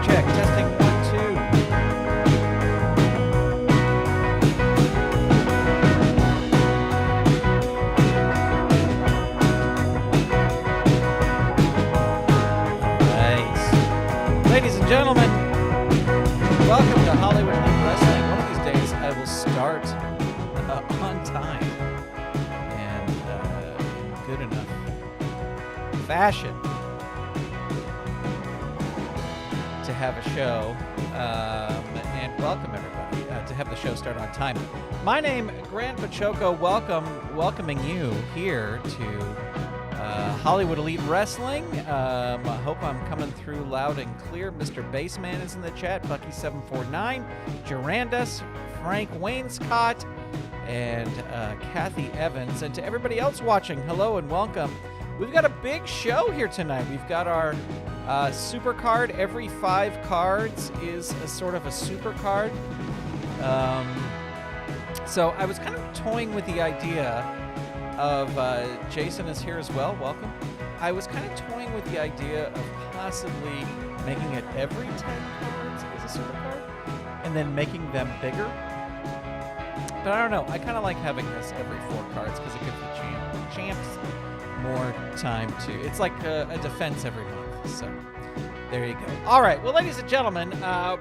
Check. Testing 1, 2. Nice. Ladies and gentlemen, welcome to Hollywood Elite Wrestling. One of these days I will start on time and in good enough fashion to have a show, and welcome everybody to have the show start on time. My name, Grant Pachoco, welcoming you here to Hollywood Elite Wrestling. I hope I'm coming through loud and clear. Mr. Baseman is in the chat, Bucky749, Durandus, Frank Wainscott, and Kathy Evans. And to everybody else watching, hello and welcome. We've got a big show here tonight. We've got our SuperCard. Every 5 cards is a sort of a SuperCard. So I was kind of toying with the idea of, Jason is here as well, welcome. I was kind of toying with the idea of possibly making it every 10 cards is a SuperCard, and then making them bigger. But I don't know, I kind of like having this every 4 cards because it gives the champs more time to, it's like a defense every month. So there you go. All right. Well, ladies and gentlemen,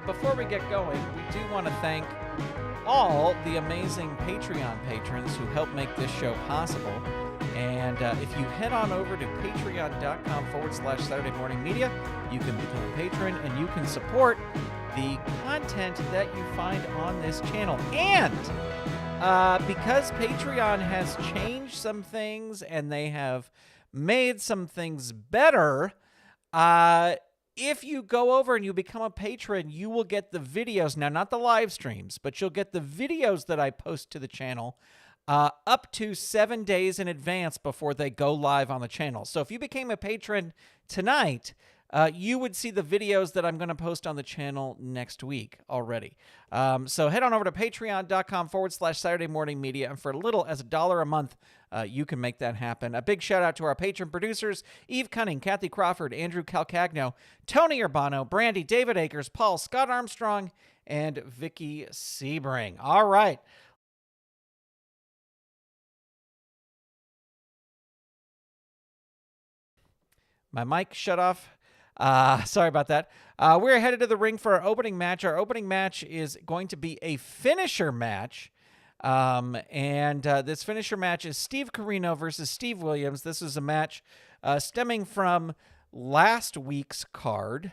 before we get going, we do want to thank all the amazing Patreon patrons who help make this show possible. And if you head on over to patreon.com/Saturday Morning Media, you can become a patron and you can support the content that you find on this channel. And because Patreon has changed some things and they have made some things better, if you go over and you become a patron, you will get the videos. Now, not the live streams, but you'll get the videos that I post to the channel up to 7 days in advance before they go live on the channel. So if you became a patron tonight, you would see the videos that I'm going to post on the channel next week already. So head on over to patreon.com/Saturday Morning Media, and for as little as $1 a month, you can make that happen. A big shout out to our patron producers, Eve Cunning, Kathy Crawford, Andrew Calcagno, Tony Urbano, Brandy, David Akers, Paul, Scott Armstrong, and Vicky Sebring. All right. My mic shut off. Sorry about that. We're headed to the ring for our opening match. Our opening match is going to be a finisher match. This finisher match is Steve Corino versus Steve Williams. This is a match stemming from last week's card.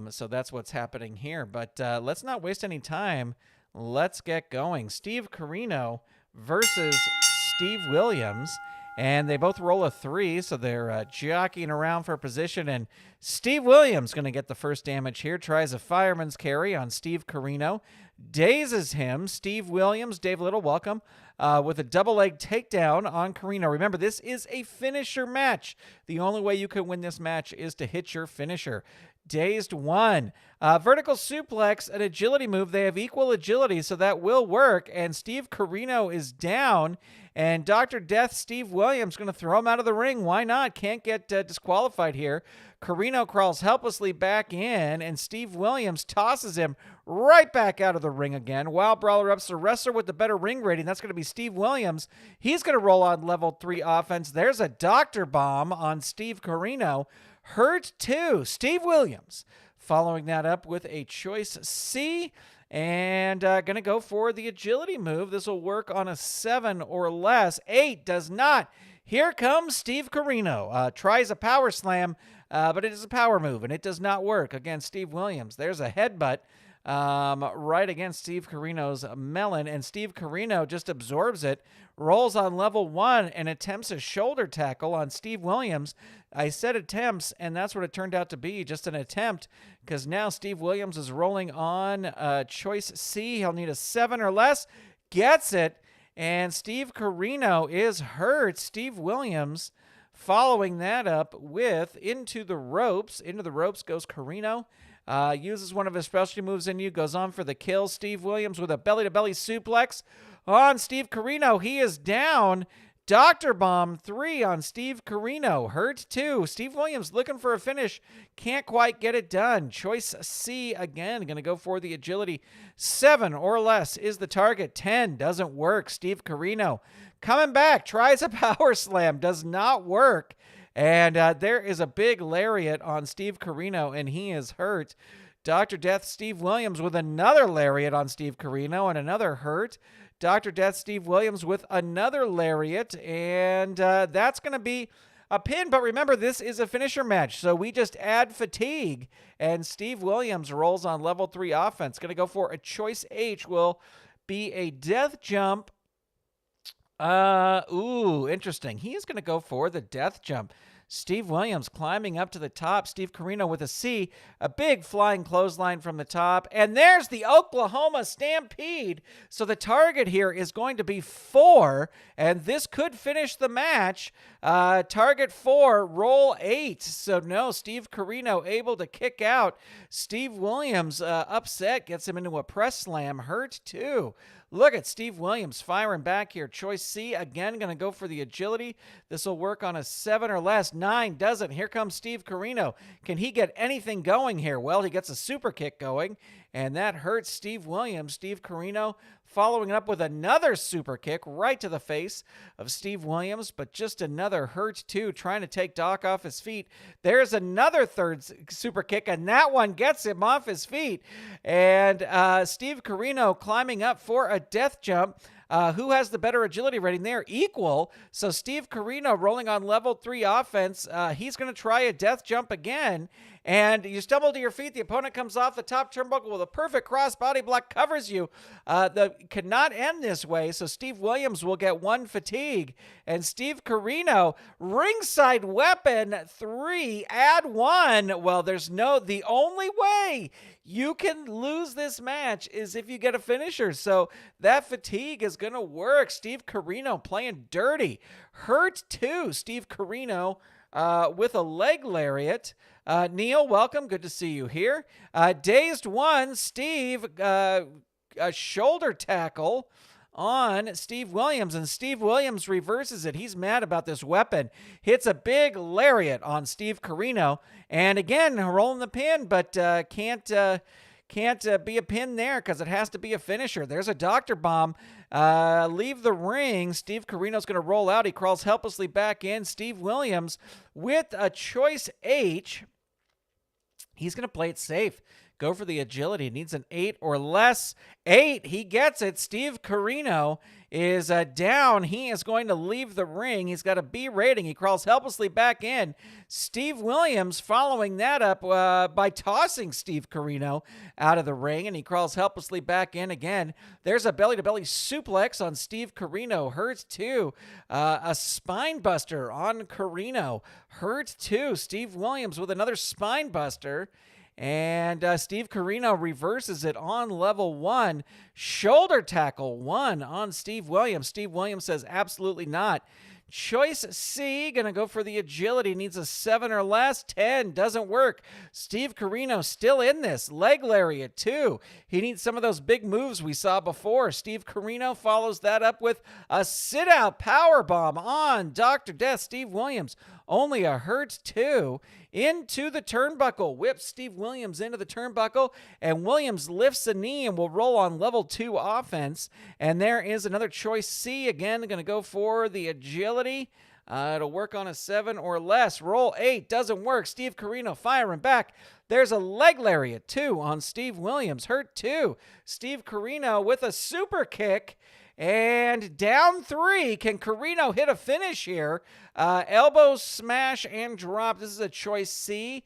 So that's what's happening here. But let's not waste any time. Let's get going. Steve Corino versus Steve Williams. And they both roll a 3, so they're jockeying around for position. And Steve Williams going to get the first damage here. Tries a fireman's carry on Steve Corino. Dazes him. Steve Williams, Dave Little, welcome, with a double leg takedown on Corino. Remember, this is a finisher match. The only way you can win this match is to hit your finisher. Dazed 1. Vertical suplex, an agility move. They have equal agility, so that will work. And Steve Corino is down. And Dr. Death, Steve Williams, going to throw him out of the ring. Why not? Can't get disqualified here. Corino crawls helplessly back in, and Steve Williams tosses him right back out of the ring again. Wild Brawler ups the wrestler with the better ring rating. That's going to be Steve Williams. He's going to roll on level 3 offense. There's a Doctor Bomb on Steve Corino. Hurt 2. Steve Williams following that up with a choice C. And going to go for the agility move. This will work on a 7 or less. 8 does not. Here comes Steve Corino. Tries a power slam, but it is a power move, and it does not work against Steve Williams. There's a headbutt right against Steve Corino's melon, and Steve Corino just absorbs it, rolls on level 1, and attempts a shoulder tackle on Steve Williams. I said attempts, and that's what it turned out to be, just an attempt, because now Steve Williams is rolling on choice C. He'll need a 7 or less. Gets it, and Steve Corino is hurt. Steve Williams following that up with into the ropes. Into the ropes goes Corino. Uses one of his specialty moves in you, goes on for the kill. Steve Williams with a belly-to-belly suplex on Steve Corino. He is down. Dr. Bomb 3 on Steve Corino. Hurt 2. Steve Williams looking for a finish. Can't quite get it done. Choice C again. Going to go for the agility. 7 or less is the target. 10 doesn't work. Steve Corino coming back. Tries a power slam. Does not work. And there is a big lariat on Steve Corino, and he is hurt. Dr. Death Steve Williams with another lariat on Steve Corino, and another hurt. Dr. Death Steve Williams with another lariat, and that's going to be a pin. But remember, this is a finisher match, so we just add fatigue, and Steve Williams rolls on level 3 offense. Going to go for a choice H, will be a death jump. Interesting. He is going to go for the death jump. Steve Williams climbing up to the top. Steve Corino with a C. A big flying clothesline from the top. And there's the Oklahoma Stampede. So the target here is going to be 4. And this could finish the match. Target 4, roll 8. So no, Steve Corino able to kick out. Steve Williams upset, gets him into a press slam. Hurt 2. Look at Steve Williams firing back here. Choice C, again, going to go for the agility. This will work on a 7 or less. 9 doesn't. Here comes Steve Corino. Can he get anything going here? Well, he gets a super kick going, and that hurts Steve Williams. Steve Corino following up with another super kick right to the face of Steve Williams, but just another hurt too, trying to take Doc off his feet. There's another third super kick, and that one gets him off his feet. And Steve Corino climbing up for a death jump. Who has the better agility rating there? Equal. So Steve Corino rolling on level 3 offense. He's going to try a death jump again. And you stumble to your feet. The opponent comes off the top turnbuckle with a perfect cross body block, covers you. Could not end this way. So Steve Williams will get 1 fatigue. And Steve Corino, ringside weapon 3, add 1. Well, the only way you can lose this match is if you get a finisher. So that fatigue is going to work. Steve Corino playing dirty. Hurt 2. Steve Corino with a leg lariat. Neil, welcome. Good to see you here. Dazed 1. Steve, a shoulder tackle on Steve Williams, and Steve Williams reverses it. He's mad about this weapon. Hits a big lariat on Steve Corino, and again, rolling the pin, but can't be a pin there because it has to be a finisher. There's a Dr. Bomb. Leave the ring. Steve Corino's going to roll out. He crawls helplessly back in. Steve Williams with a choice H. He's going to play it safe. Go for the agility. Needs an 8 or less. 8. He gets it. Steve Corino is down. He is going to leave the ring. He's got a B rating. He crawls helplessly back in. Steve Williams following that up by tossing Steve Corino out of the ring, and he crawls helplessly back in again. There's a belly-to-belly suplex on Steve Corino. Hurt 2. A spine buster on Corino. Hurt 2. Steve Williams with another spine buster. And Steve Corino reverses it on level 1. Shoulder tackle 1 on Steve Williams. Steve Williams says absolutely not. Choice C, going to go for the agility. Needs a 7 or less. 10 doesn't work. Steve Corino still in this. Leg lariat 2. He needs some of those big moves we saw before. Steve Corino follows that up with a sit-out powerbomb on Dr. Death Steve Williams. Only a hurt 2. Into the turnbuckle. Whips Steve Williams into the turnbuckle, and Williams lifts a knee and will roll on level 2 offense. And there is another choice C. Again, going to go for the agility. It'll work on a 7 or less. Roll 8. Doesn't work. Steve Corino firing back. There's a leg lariat 2 on Steve Williams. Hurt 2. Steve Corino with a super kick. And down 3. Can Corino hit a finish here? Elbow smash and drop. This is a choice C.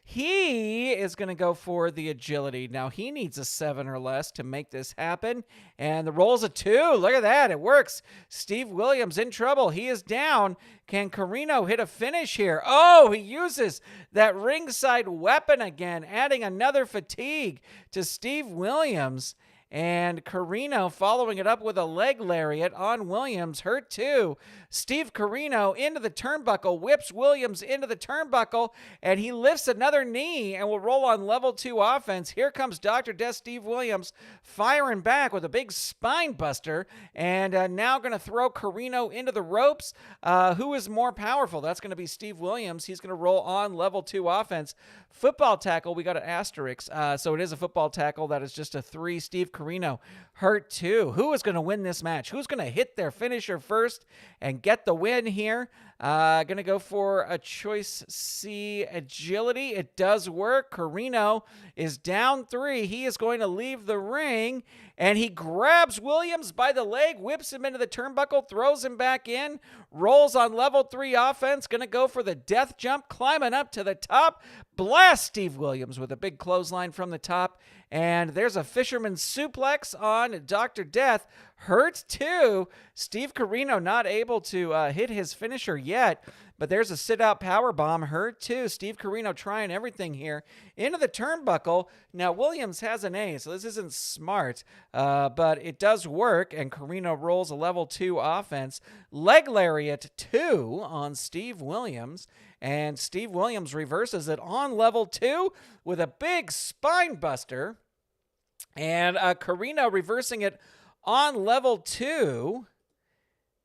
He is going to go for the agility. Now, he needs a 7 or less to make this happen. And the roll's a 2. Look at that. It works. Steve Williams in trouble. He is down. Can Corino hit a finish here? Oh, he uses that ringside weapon again, adding another fatigue to Steve Williams. And Corino following it up with a leg lariat on Williams. Hurt too. Steve Corino into the turnbuckle, whips Williams into the turnbuckle, and he lifts another knee and will roll on level 2 offense. Here comes Dr. Death Steve Williams firing back with a big spine buster, and now going to throw Corino into the ropes. Who is more powerful? That's going to be Steve Williams. He's going to roll on level 2 offense. Football tackle, we got an asterisk. So it is a football tackle. That is just a 3. Steve Corino hurt too. Who is going to win this match? Who's going to hit their finisher first and get the win here? Going to go for a choice C, agility. It does work. Corino is down 3. He is going to leave the ring, and he grabs Williams by the leg, whips him into the turnbuckle, throws him back in, rolls on level 3 offense. Going to go for the death jump, climbing up to the top. Blast Steve Williams with a big clothesline from the top. And there's a fisherman suplex on Dr. Death. Hurt too. Steve Corino not able to hit his finisher yet, but there's a sit-out powerbomb. Hurt too. Steve Corino trying everything here. Into the turnbuckle. Now, Williams has an A, so this isn't smart, but it does work, and Corino rolls a level 2 offense. Leg lariat 2 on Steve Williams, and Steve Williams reverses it on level 2 with a big spine buster. And Corino reversing it on level 2.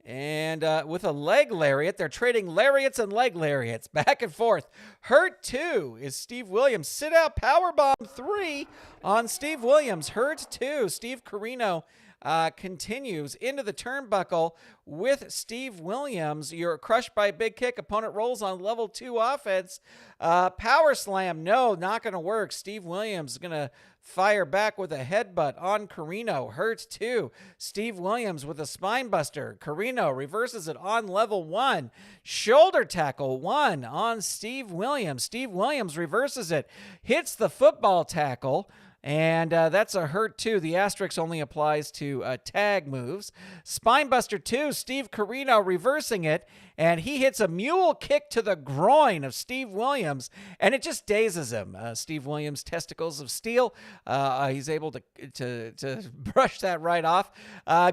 And with a leg lariat. They're trading lariats and leg lariats back and forth. Hurt 2 is Steve Williams. Sit out powerbomb 3 on Steve Williams. Hurt 2. Steve Corino continues into the turnbuckle with Steve Williams. You're crushed by a big kick. Opponent rolls on level 2 offense. Power slam. No, not going to work. Steve Williams is going to fire back with a headbutt on Corino. Hurts 2. Steve Williams with a spine buster. Corino reverses it on level 1. Shoulder tackle 1 on Steve Williams. Steve Williams reverses it. Hits the football tackle. And that's a hurt 2. The asterisk only applies to tag moves. Spinebuster 2, Steve Corino reversing it, and he hits a mule kick to the groin of Steve Williams, and it just dazes him. Steve Williams, testicles of steel. He's able to brush that right off.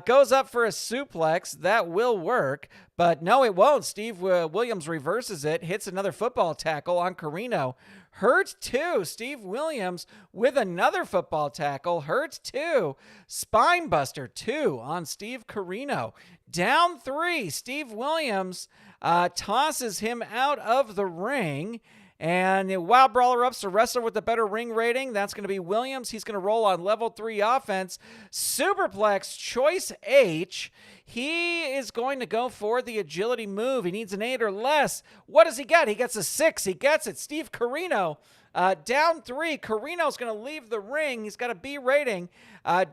Goes up for a suplex. That will work, but no, it won't. Steve Williams reverses it, hits another football tackle on Corino. Hurt 2. Steve Williams with another football tackle. Hurt 2. Spinebuster 2 on Steve Corino. Down 3. Steve Williams tosses him out of the ring. And the Wild Brawler ups the wrestler with the better ring rating. That's going to be Williams. He's going to roll on level 3 offense. Superplex, choice H. He is going to go for the agility move. He needs an 8 or less. What does he get? He gets a 6. He gets it. Steve Corino down 3. Corino's going to leave the ring. He's got a B rating.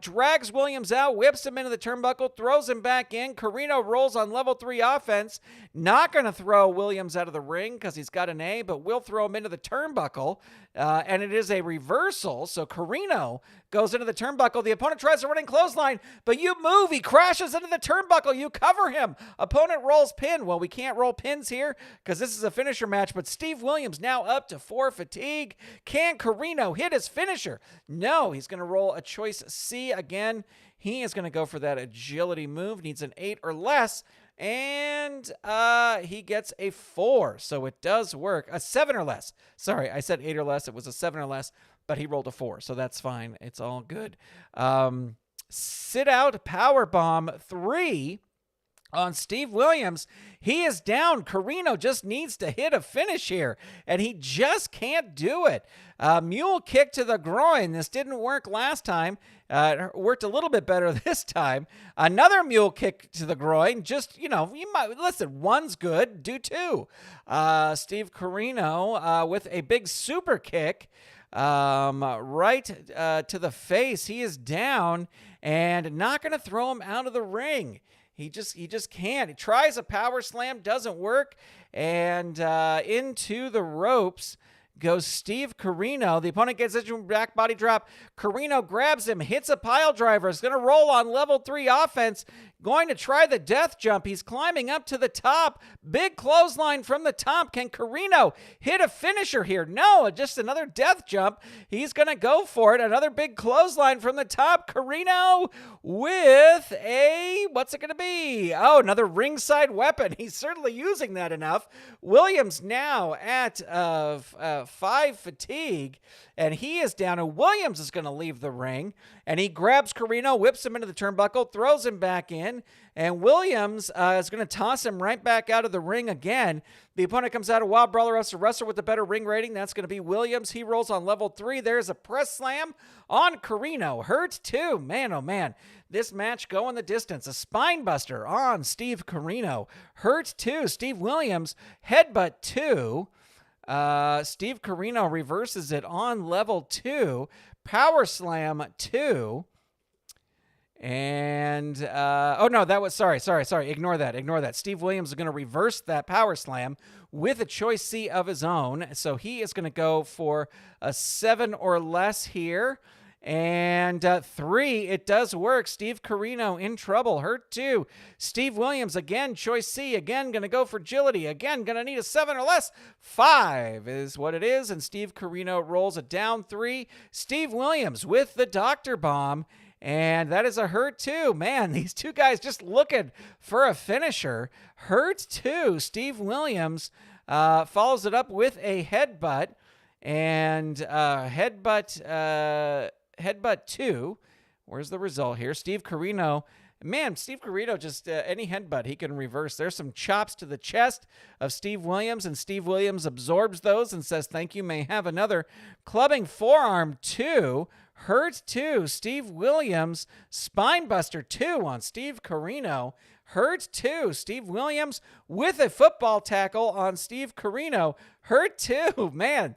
Drags Williams out, whips him into the turnbuckle, throws him back in. Corino rolls on level 3 offense. Not going to throw Williams out of the ring because he's got an A, but will throw him into the turnbuckle. And it is a reversal. So Corino goes into the turnbuckle. The opponent tries a running clothesline, but you move. He crashes into the turnbuckle. You cover him. Opponent rolls pin. Well, we can't roll pins here because this is a finisher match, but Steve Williams now up to 4 fatigue. Can Corino hit his finisher? No, he's going to roll a choice C again. He is going to go for that agility move. Needs an 8 or less. And he gets a 4. So it does work. A 7 or less. Sorry, I said 8 or less. It was a 7 or less, but he rolled a 4. So that's fine. It's all good. Sit out powerbomb 3 on Steve Williams. He is down. Corino just needs to hit a finish here, and he just can't do it. Mule kick to the groin. This didn't work last time. It worked a little bit better this time. Another mule kick to the groin. Just, you might, listen, one's good, do 2. Steve Corino with a big super kick. right to the face. He is down and not going to throw him out of the ring. He just can't. He tries a power slam, doesn't work, and into the ropes goes Steve Corino. The opponent gets into a back body drop. Corino grabs him, hits a pile driver. Is going to roll on level 3 offense. Going to try the death jump. He's climbing up to the top. Big clothesline from the top. Can Corino hit a finisher here? No, just another death jump. He's going to go for it. Another big clothesline from the top. Corino with a, what's it going to be? Oh, another ringside weapon. He's certainly using that enough. Williams now at 5 fatigue, and he is down, and Williams is going to leave the ring, and he grabs Corino, whips him into the turnbuckle, throws him back in, and Williams is going to toss him right back out of the ring again. The opponent comes out of Wild Brawler wrestler with the better ring rating. That's going to be Williams. He rolls on level 3. There's a press slam on Corino. Hurt 2. Man, oh man. This match going the distance. A spine buster on Steve Corino. Hurt 2. Steve Williams. Headbutt 2. Steve Corino reverses it on level 2. Power slam 2. And, oh no, that was, sorry. Ignore that. Steve Williams is going to reverse that power slam with a choice C of his own. So he is going to go for a 7 or less here. And 3, it does work. Steve Corino in trouble. Hurt 2. Steve Williams, again, choice C. Again, going to go for agility. Again, going to need a 7 or less. 5 is what it is. And Steve Corino rolls a down 3. Steve Williams with the Dr. Bomb. And that is a hurt 2. Man, these two guys just looking for a finisher. Hurt 2. Steve Williams follows it up with a headbutt. And headbutt 2. Where's the result here? Steve Corino. Man, Steve Corino, just any headbutt he can reverse. There's some chops to the chest of Steve Williams, and Steve Williams absorbs those and says, thank you, may have another. Clubbing forearm 2. Hurt 2. Steve Williams. Spinebuster 2 on Steve Corino. Hurt 2. Steve Williams with a football tackle on Steve Corino. Hurt 2. Man,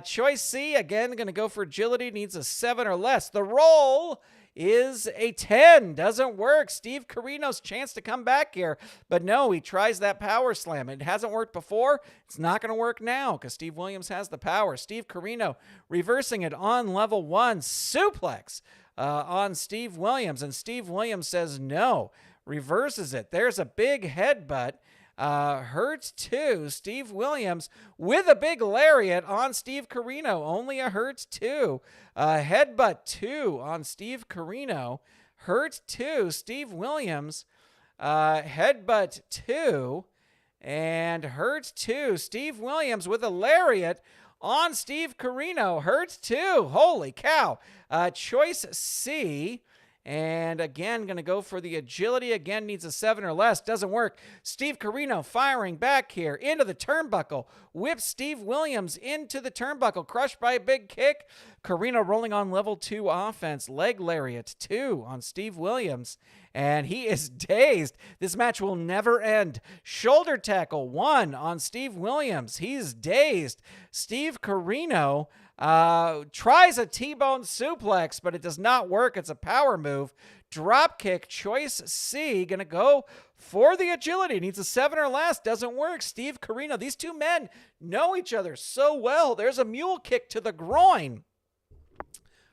choice C. Again, going to go for agility. Needs a 7 or less. The roll is a 10. Doesn't work. Steve Corino's chance to come back here. But no, he tries that power slam. It hasn't worked before. It's not going to work now because Steve Williams has the power. Steve Corino reversing it on level 1. Suplex on Steve Williams. And Steve Williams says no. Reverses it. There's a big headbutt. Hurt 2. Steve Williams with a big lariat on Steve Corino. Only a hurt 2. Headbutt 2 on Steve Corino. Hurt 2. Steve Williams. Headbutt 2. And hurt 2. Steve Williams with a lariat on Steve Corino. Hurt 2. Holy cow. Choice C. And again, going to go for the agility. Again, needs a 7 or less. Doesn't work. Steve Corino firing back here into the turnbuckle. Whips Steve Williams into the turnbuckle. Crushed by a big kick. Corino rolling on level 2 offense. Leg lariat 2 on Steve Williams. And he is dazed. This match will never end. Shoulder tackle 1 on Steve Williams. He's dazed. Steve Corino tries a T-bone suplex, but it does not work. It's a power move. Drop kick, choice C. Gonna go for the agility. Needs a 7 or less. Doesn't work. Steve Corino. These two men know each other so well. There's a mule kick to the groin.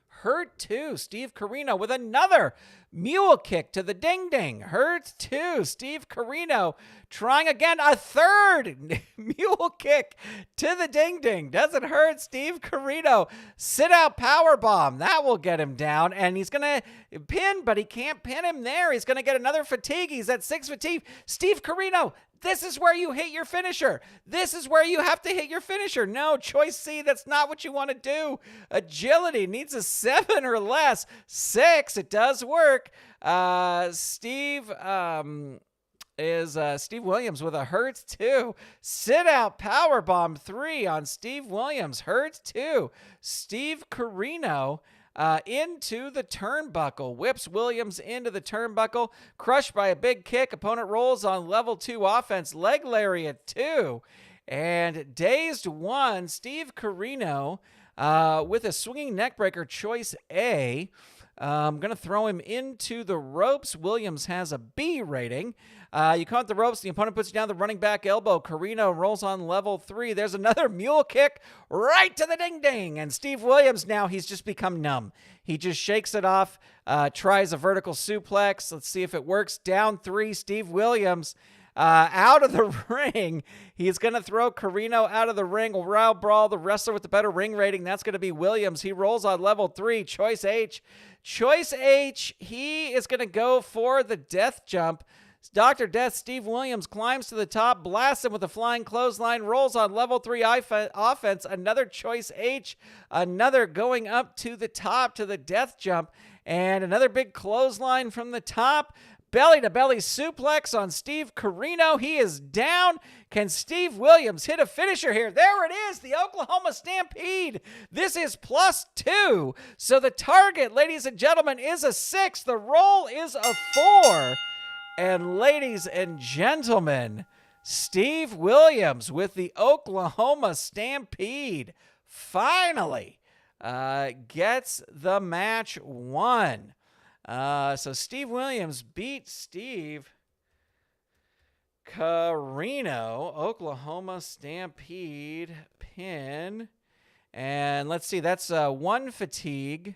Hurt 2. Steve Corino with another mule kick to the ding-ding. Hurt 2. Steve Corino trying again. A third mule kick to the ding-ding. Doesn't hurt. Steve Corino. Sit-out powerbomb. That will get him down. And he's going to pin, but he can't pin him there. He's going to get another fatigue. He's at 6 fatigue. Steve Corino. This is where you hit your finisher. This is where you have to hit your finisher. No, choice C, that's not what you want to do. Agility needs a 7 or less. 6, it does work. Steve Williams with a hurt 2. Sit out powerbomb 3 on Steve Williams. Hurt 2. Steve Corino into the turnbuckle. Whips Williams into the turnbuckle. Crushed by a big kick. Opponent rolls on level 2 offense. Leg lariat 2. And dazed 1. Steve Corino with a swinging neckbreaker, choice A. I'm going to throw him into the ropes. Williams has a B rating. You come at the ropes. The opponent puts you down the running back elbow. Corino rolls on level 3. There's another mule kick right to the ding-ding. And Steve Williams now, he's just become numb. He just shakes it off, tries a vertical suplex. Let's see if it works. Down 3, Steve Williams out of the ring. He's going to throw Corino out of the ring. Row brawl, the wrestler with the better ring rating. That's going to be Williams. He rolls on level 3. Choice H. Choice H, he is going to go for the death jump. Dr. Death, Steve Williams, climbs to the top, blasts him with a flying clothesline, rolls on level 3 offense. Another Choice H, another going up to the top to the death jump, and another big clothesline from the top. Belly-to-belly suplex on Steve Corino. He is down. Can Steve Williams hit a finisher here? There it is, the Oklahoma Stampede. This is +2. So the target, ladies and gentlemen, is a 6. The roll is a 4. And ladies and gentlemen, Steve Williams with the Oklahoma Stampede finally gets the match won. So Steve Williams beat Steve Corino, Oklahoma Stampede pin. And let's see, that's 1 fatigue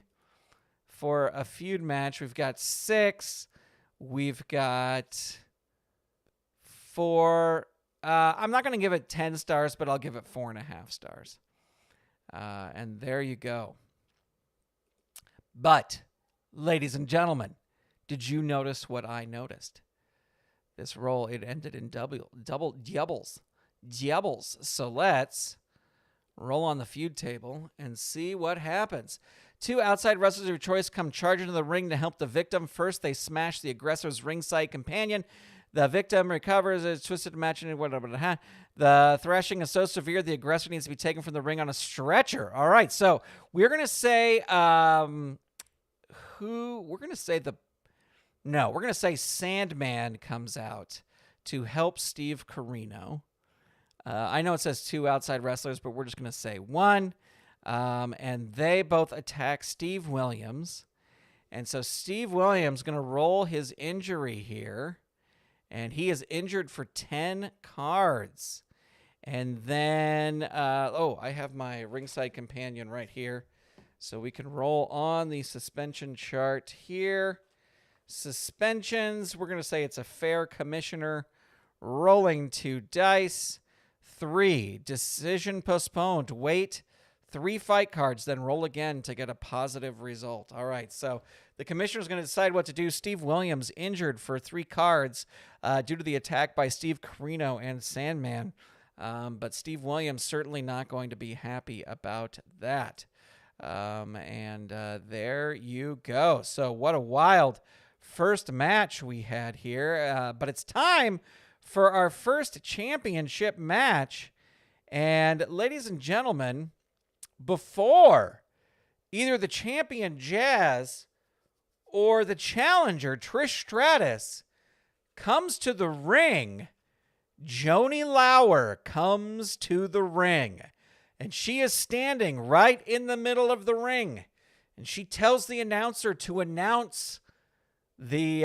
for a feud match. We've got 6. We've got 4. I'm not going to give it 10 stars, but I'll give it 4.5 stars. And there you go. But, ladies and gentlemen, did you notice what I noticed? This roll, it ended in double doubles. So let's roll on the feud table and see what happens. 2 outside wrestlers of your choice come charging into the ring to help the victim. First, they smash the aggressor's ringside companion. The victim recovers, is twisted to match, and whatever. The thrashing is so severe, the aggressor needs to be taken from the ring on a stretcher. All right, so we're going to say we're going to say Sandman comes out to help Steve Corino. I know it says 2 outside wrestlers, but we're just going to say 1. And they both attack Steve Williams. And so Steve Williams is going to roll his injury here. And he is injured for 10 cards. And then, I have my ringside companion right here. So we can roll on the suspension chart here. Suspensions, we're going to say it's a fair commissioner. Rolling 2 dice. 3, decision postponed. Wait. 3 fight cards, then roll again to get a positive result. All right, so the commissioner is going to decide what to do. Steve Williams injured for 3 cards due to the attack by Steve Corino and Sandman. But Steve Williams certainly not going to be happy about that. And there you go. So what a wild first match we had here. But it's time for our first championship match. And ladies and gentlemen, before either the champion Jazz or the challenger Trish Stratus comes to the ring, Joni Lauer comes to the ring. And she is standing right in the middle of the ring. And she tells the announcer to announce the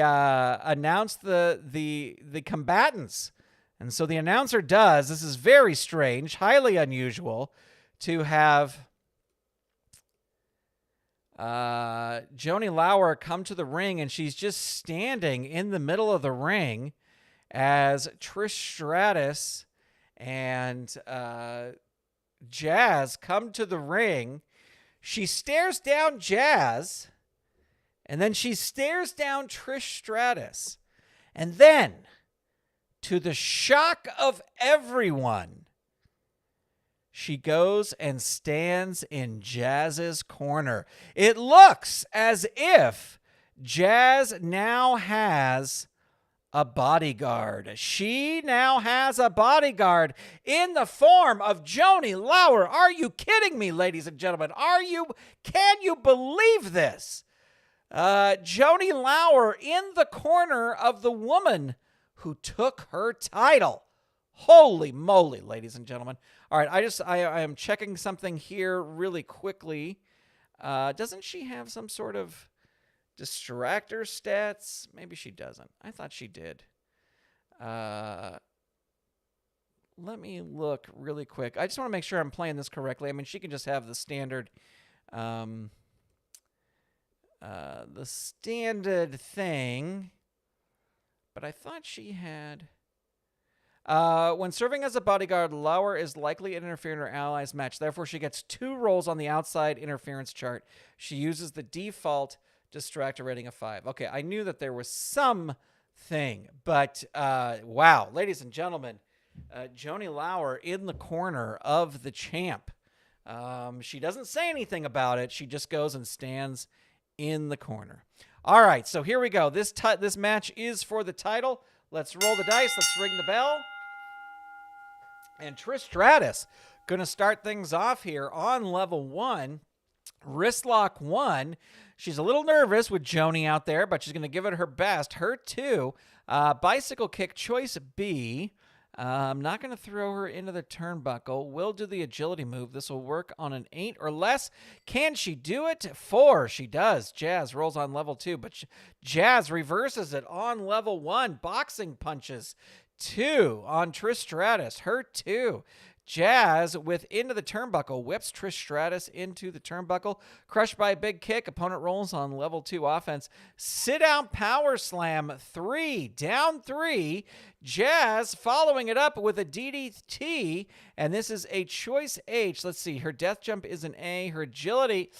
combatants. And so the announcer does. This is very strange, highly unusual, to have Joni Lauer come to the ring, and she's just standing in the middle of the ring as Trish Stratus and Jazz come to the ring. She stares down Jazz, and then she stares down Trish Stratus. And then, to the shock of everyone, she goes and stands in Jazz's corner. It looks as if Jazz now has a bodyguard. She now has a bodyguard in the form of Joni Lauer. Are you kidding me, ladies and gentlemen? Can you believe this? Joni Lauer in the corner of the woman who took her title. Holy moly, ladies and gentlemen. All right, I am checking something here really quickly. Doesn't she have some sort of distractor stats? Maybe she doesn't. I thought she did. Let me look really quick. I just want to make sure I'm playing this correctly. I mean, she can just have the standard thing, but I thought she had... when serving as a bodyguard, Lauer is likely to interfere in her allies' match. Therefore, she gets 2 rolls on the outside interference chart. She uses the default distractor rating of 5. Okay, I knew that there was something, but wow, ladies and gentlemen, Joni Lauer in the corner of the champ. She doesn't say anything about it. She just goes and stands in the corner. All right, so here we go. This match is for the title. Let's roll the dice. Let's ring the bell. And Trish Stratus going to start things off here on level 1. Wrist lock 1. She's a little nervous with Joni out there, but she's going to give it her best. Her 2. Bicycle kick choice B. I'm not going to throw her into the turnbuckle. Will do the agility move. This will work on an 8 or less. Can she do it? 4. She does. Jazz rolls on level 2, but Jazz reverses it on level 1. Boxing punches 2 on Trish Stratus. Her 2. Jazz with into the turnbuckle. Whips Trish Stratus into the turnbuckle. Crushed by a big kick. Opponent rolls on level 2 offense. Sit down power slam 3. Down 3. Jazz following it up with a DDT. And this is a choice H. Let's see. Her death jump is an A. Her agility,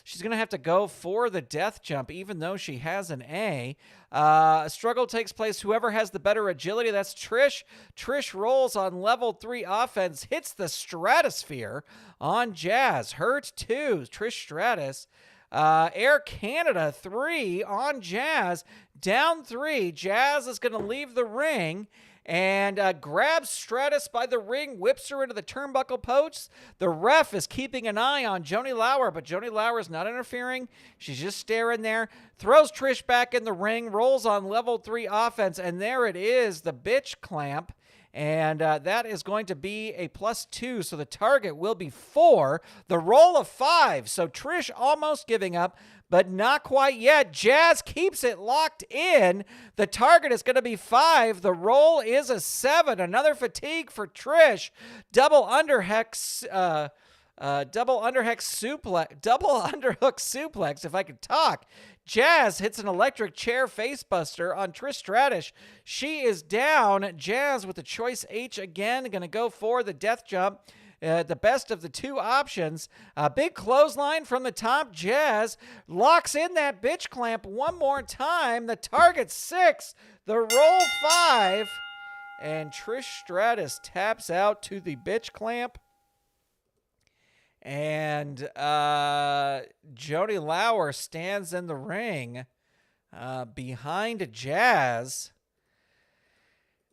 she's going to have to go for the death jump even though she has an A. A struggle takes place. Whoever has the better agility, that's Trish. Trish rolls on level 3 offense, hits the stratosphere on Jazz. Hurt 2. Trish Stratus. Air Canada 3 on Jazz. Down 3. Jazz is going to leave the ring and grabs Stratus by the ring, whips her into the turnbuckle posts. The ref is keeping an eye on Joni Lauer, but Joni Lauer is not interfering. She's just staring there. Throws Trish back in the ring, rolls on level 3 offense, and there it is, the bitch clamp. And that is going to be a +2, so the target will be 4. The roll of 5, so Trish almost giving up, but not quite yet. Jazz keeps it locked in. The target is going to be 5. The roll is a 7. Another fatigue for Trish. Double underhook suplex, if I could talk. Jazz hits an electric chair facebuster on Trish Stratus. She is down. Jazz with the choice H again. Going to go for the death jump. The best of the 2 options. A big clothesline from the top. Jazz locks in that bitch clamp one more time. The target 6. The roll 5. And Trish Stratus taps out to the bitch clamp. And Joni Lauer stands in the ring behind Jazz.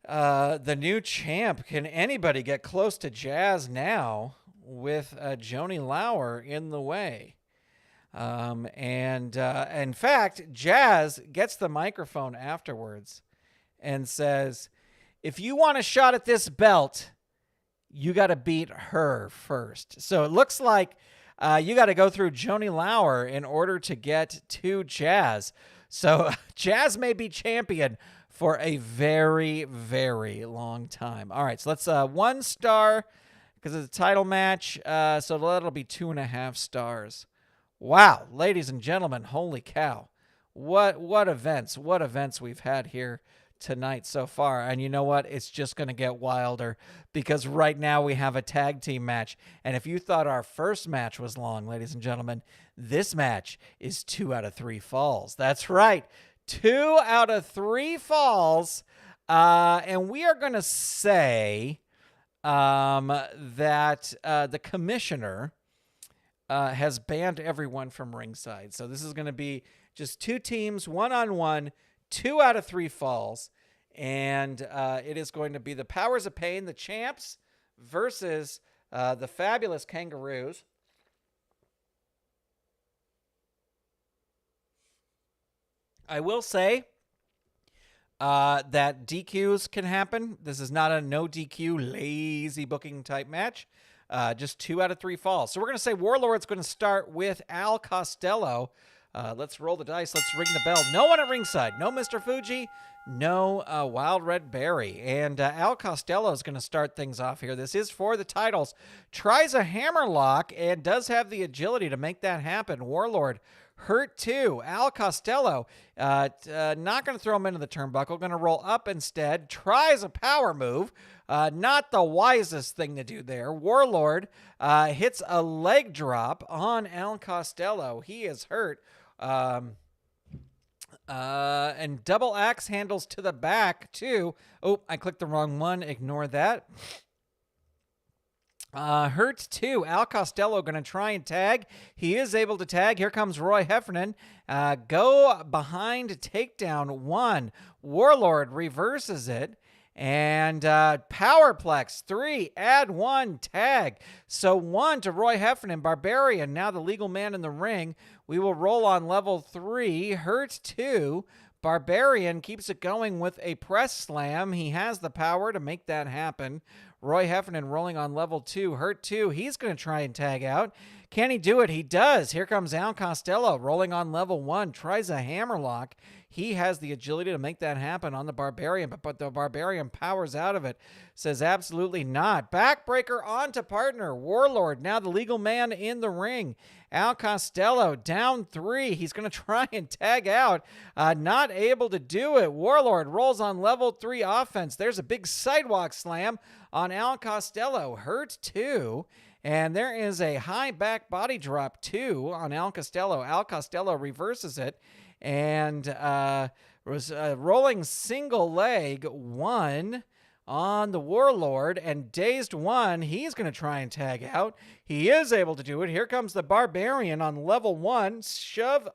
The new champ. Can anybody get close to Jazz now with Joni Lauer in the way? In fact, Jazz gets the microphone afterwards and says, if you want a shot at this belt, you got to beat her first. So it looks like you got to go through Joni Lauer in order to get to Jazz. So Jazz may be champion for a very, very long time. All right, so let's 1 star because it's a title match. So that'll be 2.5 stars. Wow, ladies and gentlemen, holy cow. What events we've had here tonight so far. And you know what? It's just going to get wilder because right now we have a tag team match. And if you thought our first match was long, ladies and gentlemen, this match is 2 out of 3 falls. That's right. 2 out of 3 falls. And we are going to say that the commissioner has banned everyone from ringside. So this is going to be just 2 teams, 1-on-1, 2 out of 3 falls. And it is going to be the Powers of Pain, the champs, versus the fabulous Kangaroos. I will say, that DQs can happen. This is not a no DQ, lazy booking type match. Just 2 out of 3 falls. So we're going to say Warlord's going to start with Al Costello. Let's roll the dice. Let's ring the bell. No one at ringside. No Mr. Fuji. No Wild Red Berry. And Al Costello is going to start things off here. This is for the titles. Tries a hammerlock and does have the agility to make that happen. Warlord hurt 2. Al Costello, not going to throw him into the turnbuckle. Going to roll up instead. Tries a power move. Not the wisest thing to do there. Warlord hits a leg drop on Al Costello. He is hurt. And double axe handles to the back, too. Oh, I clicked the wrong one. Ignore that. Hurt 2. Al Costello going to try and tag. He is able to tag. Here comes Roy Heffernan. Go behind takedown 1. Warlord reverses it. And Powerplex 3, add 1, tag. So 1 to Roy Heffernan, Barbarian, now the legal man in the ring. We will roll on level 3, hurt 2. Barbarian keeps it going with a press slam. He has the power to make that happen. Roy Heffernan rolling on level 2, hurt 2. He's going to try and tag out. Can he do it? He does. Here comes Al Costello rolling on level 1, tries a hammerlock. He has the agility to make that happen on the Barbarian, but the Barbarian powers out of it. Says absolutely not. Backbreaker onto partner. Warlord, now the legal man in the ring. Al Costello down 3. He's going to try and tag out. Not able to do it. Warlord rolls on level 3 offense. There's a big sidewalk slam on Al Costello. Hurt 2. And there is a high back body drop 2 on Al Costello. Al Costello reverses it. And was rolling single leg 1 on the Warlord, and dazed 1. He's going to try and tag out. He is able to do it. Here comes the Barbarian on level 1. Shove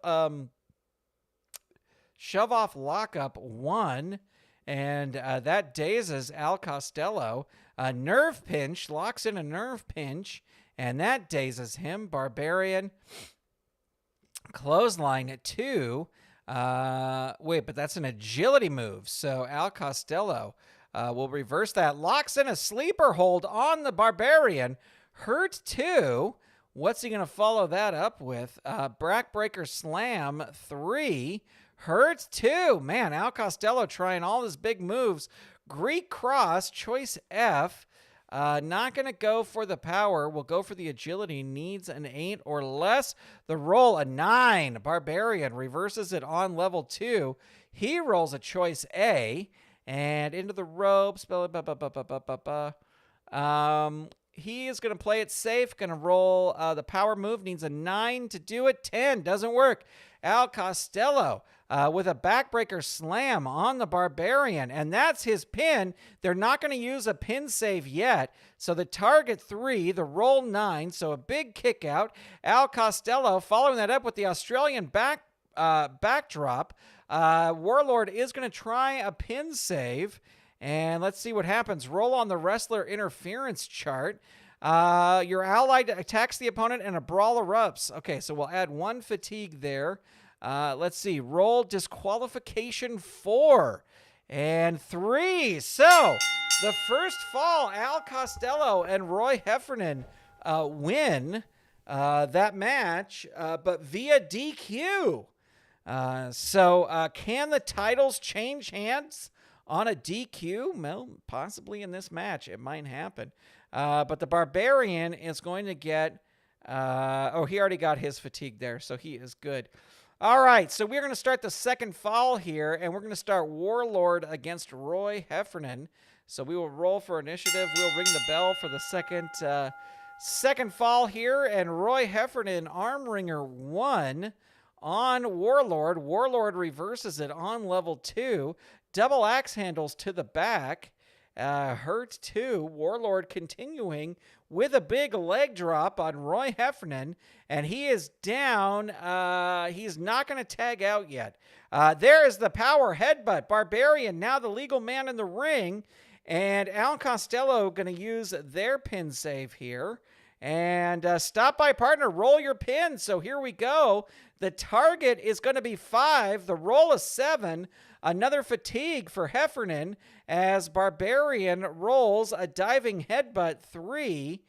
off lockup 1, and that dazes Al Costello. A nerve pinch, locks in a nerve pinch, and that dazes him. Barbarian clothesline at 2. Wait, but that's an agility move. So Al Costello will reverse that. Locks in a sleeper hold on the Barbarian. Hurt 2. What's he going to follow that up with? Backbreaker slam 3. Hurt 2. Man, Al Costello trying all his big moves. Greek cross, choice F. Not going to go for the power. Will go for the agility. Needs an 8 or less. The roll, a 9. Barbarian reverses it on level 2. He rolls a choice A. And into the ropes. He is going to play it safe. Going to roll the power move. Needs a 9 to do it. 10. Doesn't work. Al Costello with a backbreaker slam on the Barbarian. And that's his pin. They're not going to use a pin save yet. So the target 3, the roll 9. So a big kick out. Al Costello following that up with the Australian backdrop. Warlord is going to try a pin save. And let's see what happens. Roll on the wrestler interference chart. Your ally attacks the opponent and a brawl erupts. Okay, so we'll add 1 fatigue there. Let's see. Roll disqualification 4 and 3. So the first fall, Al Costello and Roy Heffernan win that match, but via DQ. So can the titles change hands on a DQ? Well, possibly in this match. It might happen. But the Barbarian is going to get... he already got his fatigue there, so he is good. All right, so we're going to start the second fall here, and we're going to start Warlord against Roy Heffernan. So we will roll for initiative. We'll ring the bell for the second fall here, and Roy Heffernan, arm ringer 1 on Warlord. Warlord reverses it on level 2. Double axe handles to the back. Hurt 2. Warlord continuing with a big leg drop on Roy Heffernan, and he is down. He's not going to tag out yet. There is the power headbutt. Barbarian, now the legal man in the ring, and Al Costello going to use their pin save here. And stop by partner, roll your pin. So here we go. The target is going to be 5. The roll is 7. Another fatigue for Heffernan as Barbarian rolls a diving headbutt 3.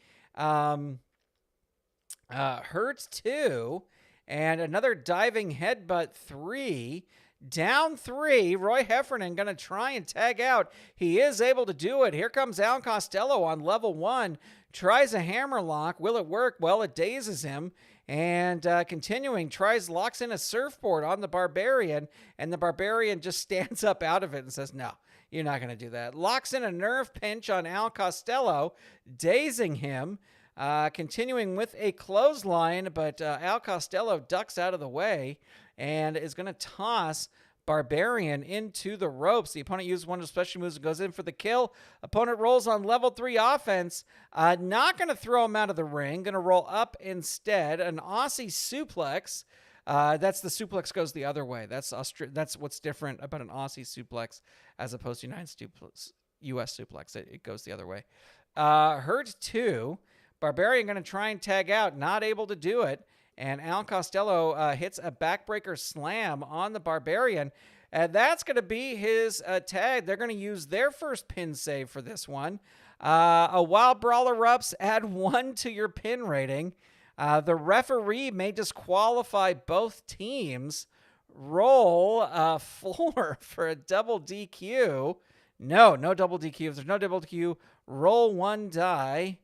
Hurts 2. And another diving headbutt 3. Down 3. Roy Heffernan going to try and tag out. He is able to do it. Here comes Al Costello on level 1. Tries a hammerlock. Will it work? Well, it dazes him. And continuing, locks in a surfboard on the Barbarian. And the Barbarian just stands up out of it and says, no, you're not going to do that. Locks in a nerve pinch on Al Costello, dazing him. Continuing with a clothesline, but Al Costello ducks out of the way and is going to toss Barbarian into the ropes. The opponent uses one of the special moves and goes in for the kill. Opponent rolls on level 3 offense. Not going to throw him out of the ring. Going to roll up instead. An Aussie suplex. That's the suplex goes the other way. That's what's different about an Aussie suplex as opposed to U.S. suplex. It goes the other way. Hurt 2. Barbarian going to try and tag out. Not able to do it. And Al Costello hits a backbreaker slam on the Barbarian. And that's going to be his tag. They're going to use their first pin save for this one. A Wild Brawl erupts. Add 1 to your pin rating. The referee may disqualify both teams. Roll 4 for a double DQ. No double DQ. If there's no double DQ, roll 1 die.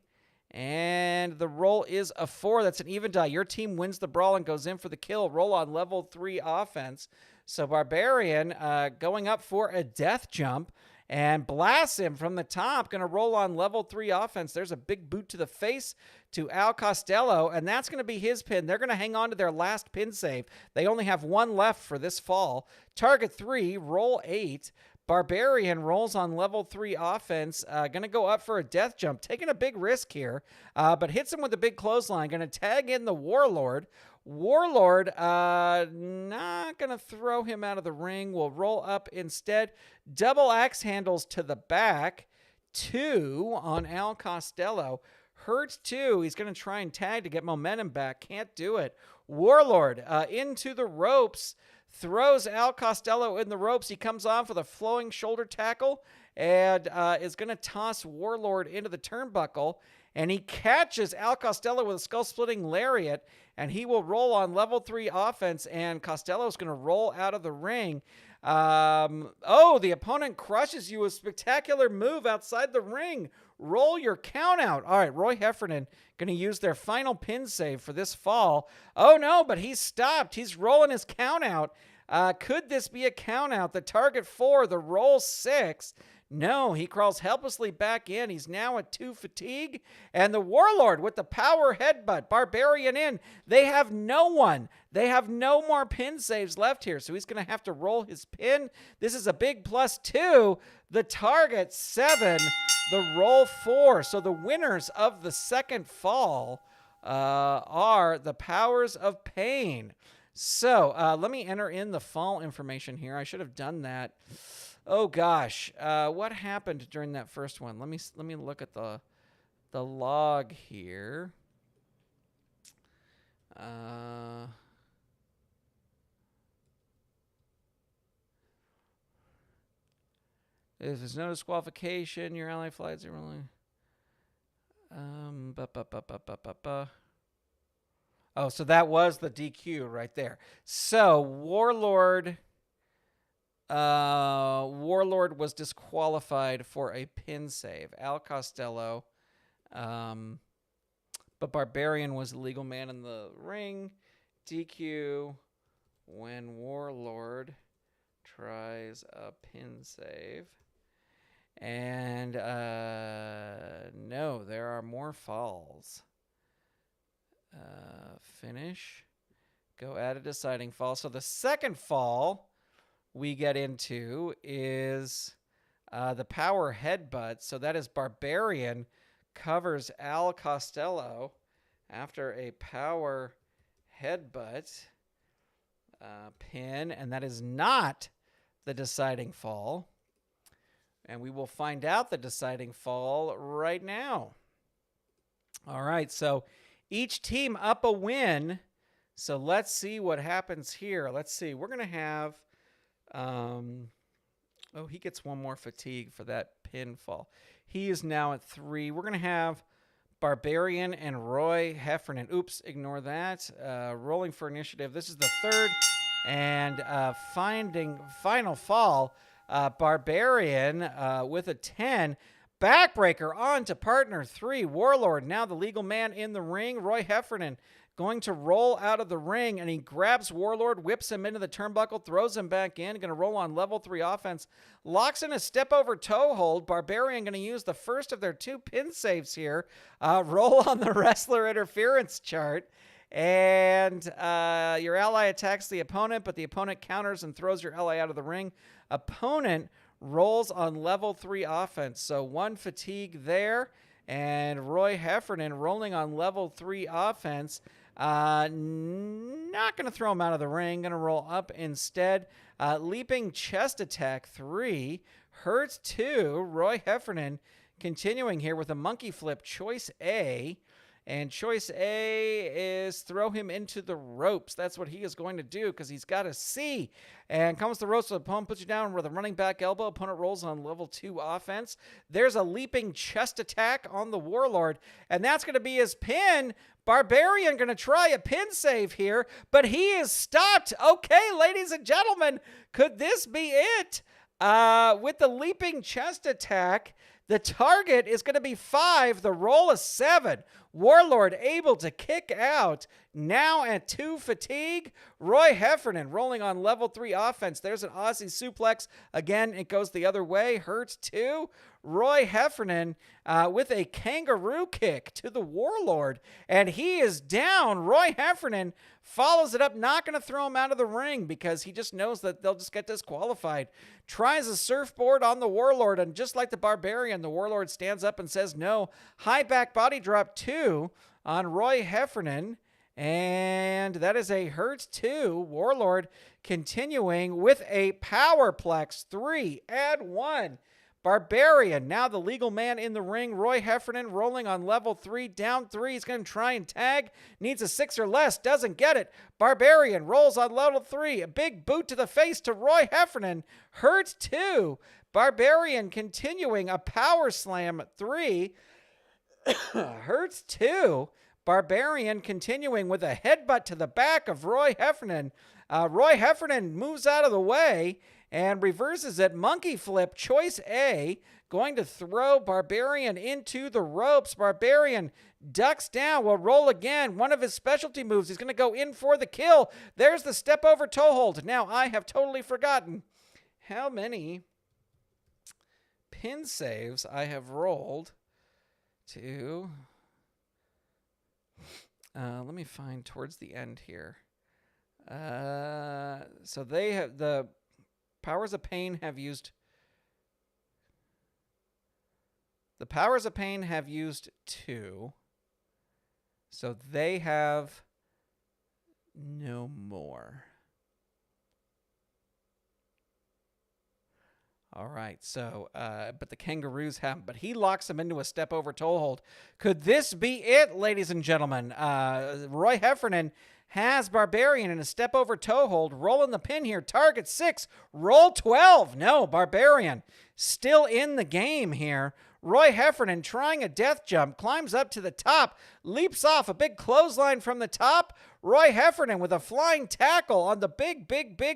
And the roll is a 4. That's an even die. Your team wins the brawl and goes in for the kill. Roll on level 3 offense. So Barbarian going up for a death jump and blasts him from the top. Going to roll on level 3 offense. There's a big boot to the face to Al Costello, and that's going to be his pin. They're going to hang on to their last pin save. They only have 1 left for this fall. Target 3, roll 8. Barbarian rolls on level 3 offense. Going to go up for a death jump. Taking a big risk here, but hits him with a big clothesline. Going to tag in the Warlord. Warlord not going to throw him out of the ring. Will roll up instead. Double axe handles to the back. 2 on Al Costello. Hurt 2. He's going to try and tag to get momentum back. Can't do it. Warlord into the ropes. Throws Al Costello in the ropes. He comes off with a flowing shoulder tackle and is going to toss Warlord into the turnbuckle. And he catches Al Costello with a skull-splitting lariat, and he will roll on level 3 offense, and Costello's going to roll out of the ring. The opponent crushes you with a spectacular move outside the ring. Roll your count out. All right, Roy Heffernan going to use their final pin save for this fall. Oh, no, but he's stopped. He's rolling his count out. Could this be a count out? The target 4, the roll 6. No, he crawls helplessly back in. He's now at 2 fatigue. And the Warlord with the power headbutt. Barbarian in. They have no one. They have no more pin saves left here. So he's going to have to roll his pin. This is a big +2. The target 7. The roll 4. So the winners of the second fall are the Powers of Pain. So let me enter in the fall information here. I should have done that. Oh gosh, what happened during that first one? Let me look at the log here. If there's no disqualification, your ally flies are only. Oh, so that was the DQ right there. So Warlord was disqualified for a pin save. Al Costello, but Barbarian was the legal man in the ring. DQ when Warlord tries a pin save. And no, there are more falls. Finish. Go add a deciding fall. So the second fall we get into is the power headbutt. So that is Barbarian covers Al Costello after a power headbutt pin. And that is not the deciding fall. And we will find out the deciding fall right now. All right, so each team up a win. So let's see what happens here. Let's see. We're going to have Oh, he gets one more fatigue for that pinfall. He is now at 3. We're going to have Barbarian and Roy Heffernan. Oops, ignore that. Rolling for initiative. This is the 3rd. And final fall. Barbarian with a 10. Backbreaker on to partner 3. Warlord, now the legal man in the ring. Roy Heffernan going to roll out of the ring, and he grabs Warlord, whips him into the turnbuckle, throws him back in, going to roll on level 3 offense, locks in a step over toe hold. Barbarian going to use the first of their 2 pin saves here. Roll on the wrestler interference chart, and your ally attacks the opponent, but the opponent counters and throws your ally out of the ring. Opponent rolls on level 3 offense, so 1 fatigue there, and Roy Heffernan rolling on level 3 offense. Not going to throw him out of the ring. Going to roll up instead. Leaping chest attack 3. Hurts 2. Roy Heffernan continuing here with a monkey flip. Choice A. And choice A is throw him into the ropes. That's what he is going to do because he's got a C. And comes the ropes. The opponent puts you down with a running back elbow. Opponent rolls on level 2 offense. There's a leaping chest attack on the Warlord. And that's going to be his pin. Barbarian going to try a pin save here, but he is stopped. Okay, ladies and gentlemen, could this be it? With the leaping chest attack, the target is going to be 5. The roll is 7. Warlord able to kick out. Now at 2 fatigue. Roy Heffernan rolling on level 3 offense. There's an Aussie suplex. Again, it goes the other way. Hurts 2. Roy Heffernan with a kangaroo kick to the Warlord. And he is down. Roy Heffernan follows it up. Not going to throw him out of the ring because he just knows that they'll just get disqualified. Tries a surfboard on the Warlord. And just like the Barbarian, the Warlord stands up and says no. High back body drop 2 on Roy Heffernan. And that is a hurt 2. Warlord continuing with a powerplex 3. Add 1. Barbarian, now the legal man in the ring. Roy Heffernan rolling on level 3, down 3. He's going to try and tag. Needs a 6 or less. Doesn't get it. Barbarian rolls on level 3. A big boot to the face to Roy Heffernan. Hurts 2. Barbarian continuing a power slam 3. Hurts 2. Barbarian continuing with a headbutt to the back of Roy Heffernan. Roy Heffernan moves out of the way and reverses it. Monkey flip, choice A, going to throw Barbarian into the ropes. Barbarian ducks down, will roll again. One of his specialty moves. He's going to go in for the kill. There's the step over toe hold. Now, I have totally forgotten how many pin saves I have rolled to... let me find towards the end here. So they have the Powers of Pain have used. The Powers of Pain have used 2. So they have no more. All right, so, but the Kangaroos haven't. But he locks him into a step over toe hold. Could this be it, ladies and gentlemen? Roy Heffernan has Barbarian in a step over toe hold. Rolling the pin here. Target 6. Roll 12. No, Barbarian still in the game here. Roy Heffernan trying a death jump. Climbs up to the top. Leaps off a big clothesline from the top. Roy Heffernan with a flying tackle on the big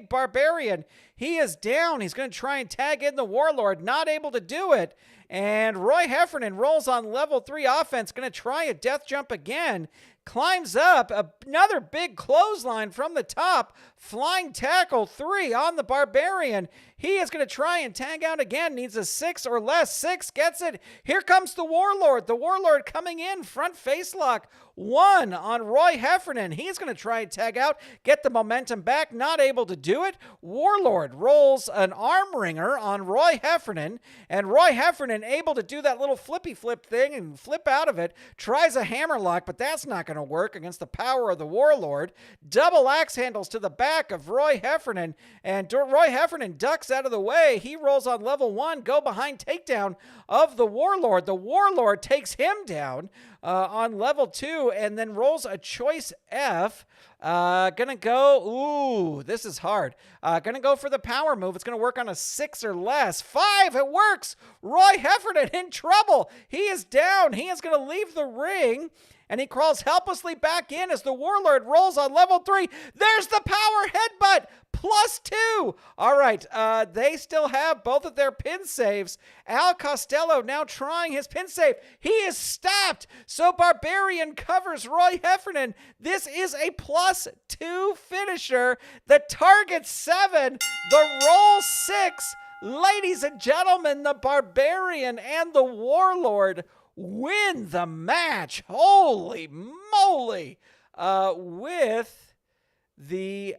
Barbarian. He is down. He's going to try and tag in the Warlord. Not able to do it. And Roy Heffernan rolls on level 3 offense. Going to try a death jump again. Climbs up. Another big clothesline from the top. Flying tackle 3 on the Barbarian. He is going to try and tag out again. Needs a 6 or less. 6 gets it. Here comes the Warlord. The Warlord coming in. Front face lock. 1 on Roy Heffernan. He's going to try and tag out. Get the momentum back. Not able to do it. Warlord rolls an arm wringer on Roy Heffernan. And Roy Heffernan able to do that little flippy flip thing and flip out of it. Tries a hammerlock, but that's not going to work against the power of the Warlord. Double axe handles to the back of Roy Heffernan. And Roy Heffernan ducks out of the way. He rolls on level 1. Go behind takedown of the Warlord. The Warlord takes him down. on level 2 and then rolls a choice F. Gonna go, ooh, this is hard. Gonna go for the power move. It's gonna work on a 6 or less. 5, it works. Roy Heffernan in trouble. He is down. He is gonna leave the ring. And he crawls helplessly back in as the Warlord rolls on level 3. There's the power headbutt. +2. All right, they still have both of their pin saves. Al Costello now trying his pin save. He is stopped. So Barbarian covers Roy Heffernan. This is a +2 finisher. The target 7, the roll 6. Ladies and gentlemen, the Barbarian and the Warlord win the match. Holy moly. With the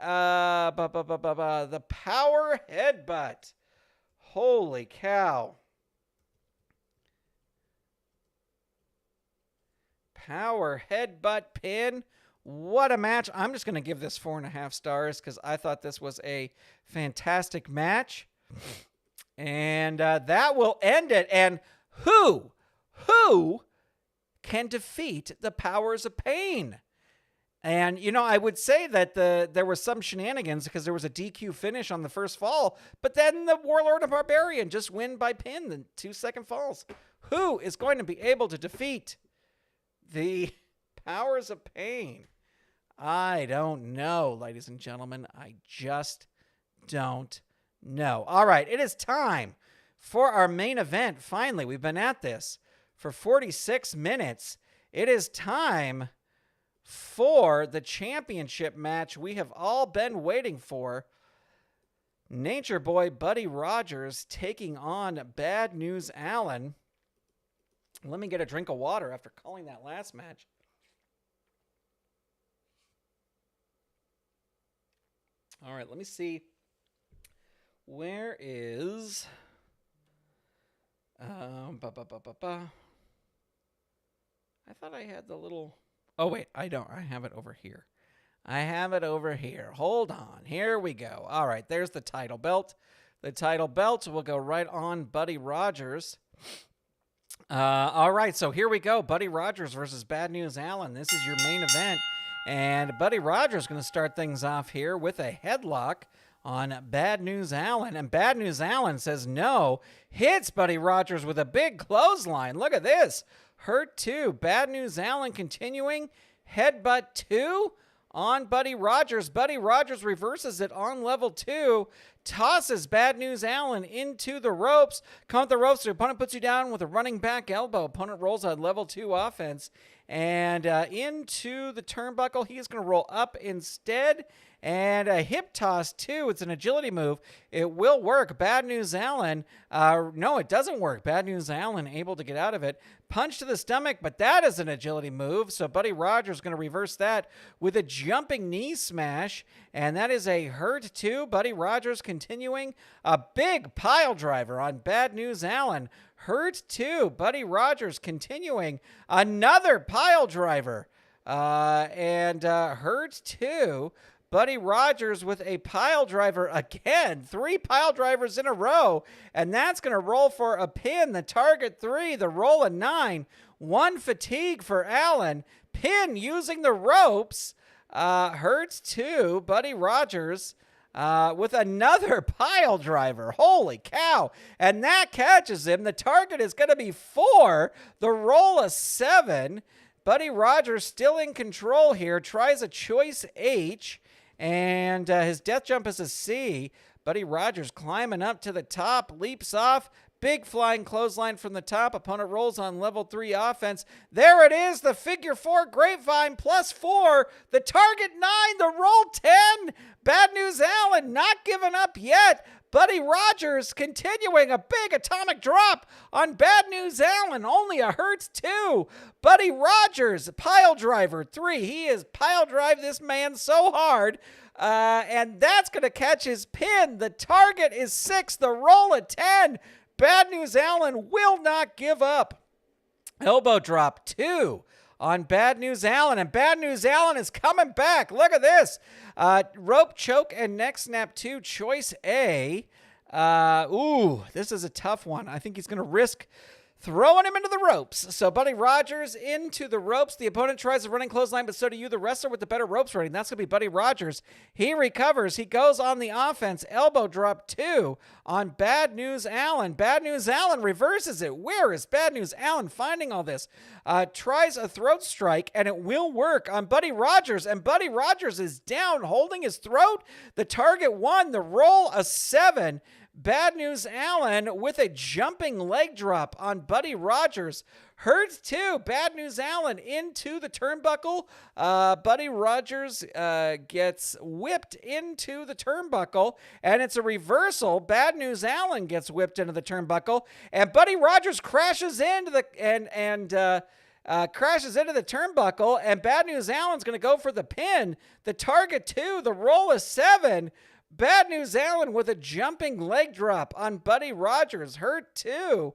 power headbutt. Holy cow. Power headbutt pin. What a match. I'm just going to give this 4.5 stars because I thought this was a fantastic match. And that will end it. And who can defeat the Powers of Pain? And, you know, I would say that there was some shenanigans because there was a DQ finish on the first fall, but then the Warlord and Barbarian just win by pin in 2-second falls. Who is going to be able to defeat the Powers of Pain? I don't know, ladies and gentlemen. I just don't know. All right, it is time for our main event. Finally, we've been at this for 46 minutes. It is time for the championship match we have all been waiting for. Nature Boy Buddy Rogers taking on Bad News Allen. Let me get a drink of water after calling that last match. All right, let me see. Where is... I thought I had the little... Oh, wait, I don't. I have it over here. Hold on. Here we go. All right, there's the title belt. The title belt will go right on Buddy Rogers. All right, so here we go. Buddy Rogers versus Bad News Allen. This is your main event. And Buddy Rogers is going to start things off here with a headlock on Bad News Allen. And Bad News Allen says no. Hits Buddy Rogers with a big clothesline. Look at this. Hurt 2. Bad News Allen continuing. Headbutt 2 on Buddy Rogers. Buddy Rogers reverses it on level 2. Tosses Bad News Allen into the ropes. Come with the ropes. The opponent puts you down with a running back elbow. Opponent rolls on level 2 offense. And into the turnbuckle. He is going to roll up instead. And a hip toss, too. It's an agility move. It will work. Bad News Allen. No, it doesn't work. Bad News Allen able to get out of it. Punch to the stomach, but that is an agility move. So Buddy Rogers is going to reverse that with a jumping knee smash. And that is a hurt, too. Buddy Rogers continuing. A big pile driver on Bad News Allen. Hurt, too. Buddy Rogers continuing. Another pile driver. And hurt, too. Buddy Rogers with a pile driver again. 3 pile drivers in a row. And that's going to roll for a pin. The target 3. The roll a 9. 1 fatigue for Allen. Pin using the ropes. Hurts 2. Buddy Rogers with another pile driver. Holy cow. And that catches him. The target is going to be 4. The roll a 7. Buddy Rogers still in control here. Tries a choice H. And his death jump is a C. Buddy Rogers climbing up to the top, leaps off. Big flying clothesline from the top. Opponent rolls on level 3 offense. There it is, the figure 4 grapevine +4. The target 9, the roll 10. Bad News Allen not giving up yet. Buddy Rogers continuing a big atomic drop on Bad News Allen. Only a hurts 2. Buddy Rogers, pile driver 3. He has pile drive this man so hard. And that's going to catch his pin. The target is 6. The roll a 10. Bad News Allen will not give up. Elbow drop 2 on Bad News Allen. And Bad News Allen is coming back. Look at this. Rope choke and neck snap 2. Choice A. This is a tough one. I think he's going to risk throwing him into the ropes. So Buddy Rogers into the ropes. The opponent tries a running clothesline, but so do you. The wrestler with the better ropes rating, that's going to be Buddy Rogers. He recovers. He goes on the offense. Elbow drop 2 on Bad News Allen. Bad News Allen reverses it. Where is Bad News Allen finding all this? Tries a throat strike, and it will work on Buddy Rogers, and Buddy Rogers is down, holding his throat. The target 1, the roll a 7. Bad News Allen with a jumping leg drop on Buddy Rogers. Hurts 2. Bad News Allen into the turnbuckle. Buddy Rogers gets whipped into the turnbuckle, and it's a reversal. Bad News Allen gets whipped into the turnbuckle, and Buddy Rogers crashes into the crashes into the turnbuckle, and Bad News Allen's going to go for the pin. The target 2. The roll is 7. Bad News Allen with a jumping leg drop on Buddy Rogers. Hurt 2.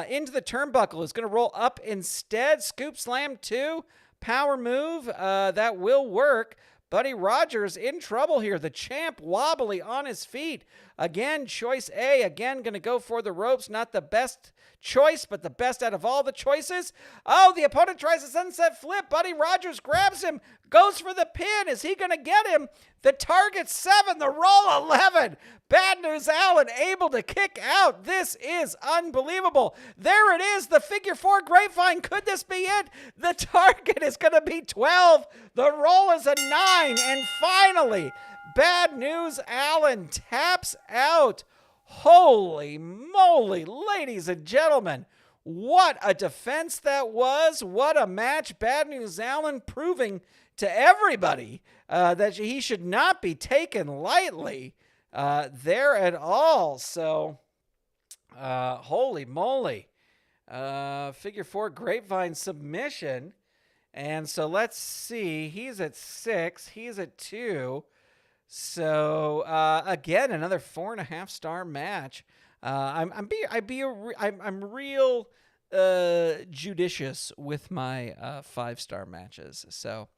Into the turnbuckle. Is going to roll up instead. Scoop slam 2. Power move. That will work. Buddy Rogers in trouble here. The champ wobbly on his feet. Again, choice A. Again, going to go for the ropes. Not the best choice, but the best out of all the choices. Oh, the opponent tries a sunset flip. Buddy Rogers grabs him, goes for the pin. Is he going to get him? The target 7, the roll 11. Bad News Allen able to kick out. This is unbelievable. There it is, the figure 4 grapevine. Could this be it? The target is going to be 12. The roll is a 9. And finally, Bad News Allen taps out. Holy moly, ladies and gentlemen. What a defense that was. What a match. Bad News Allen proving to everybody that he should not be taken lightly there at all. So, holy moly. Figure 4 grapevine submission. And so let's see. He's at 6. He's at 2. So again, another 4.5 star match. I'm real judicious with my 5-star matches. So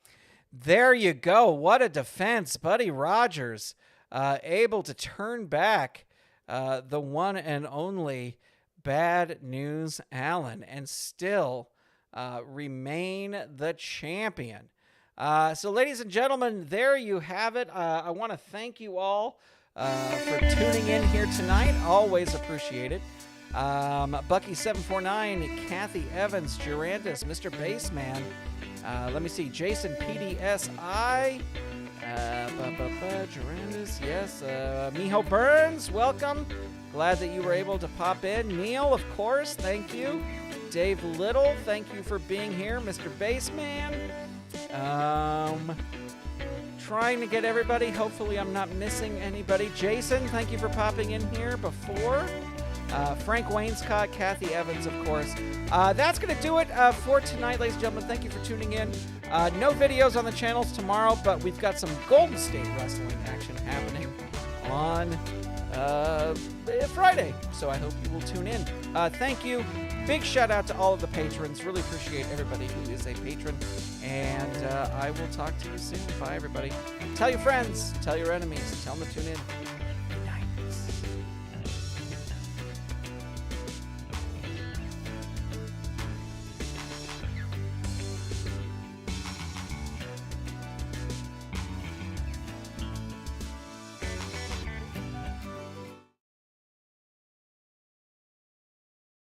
there you go. What a defense, Buddy Rogers, able to turn back the one and only Bad News Allen and still remain the champion. So, ladies and gentlemen, there you have it. I want to thank you all for tuning in here tonight. Always appreciated. Bucky749, Kathy Evans, Durandis, Mr. Baseman. Let me see. Jason PDSI. Durandis, yes. Miho Burns, welcome. Glad that you were able to pop in. Neil, of course, thank you. Dave Little, thank you for being here. Mr. Baseman. Trying to get everybody. Hopefully I'm not missing anybody. Jason, thank you for popping in here before. Frank Wainscott, Kathy Evans, of course. That's going to do it for tonight, ladies and gentlemen. Thank you for tuning in. No videos on the channels tomorrow, but we've got some Golden State Wrestling action happening on Friday. So I hope you will tune in. Thank you. Big shout out to all of the patrons. Really appreciate everybody who is a patron. And I will talk to you soon. Bye, everybody. Tell your friends. Tell your enemies. Tell them to tune in.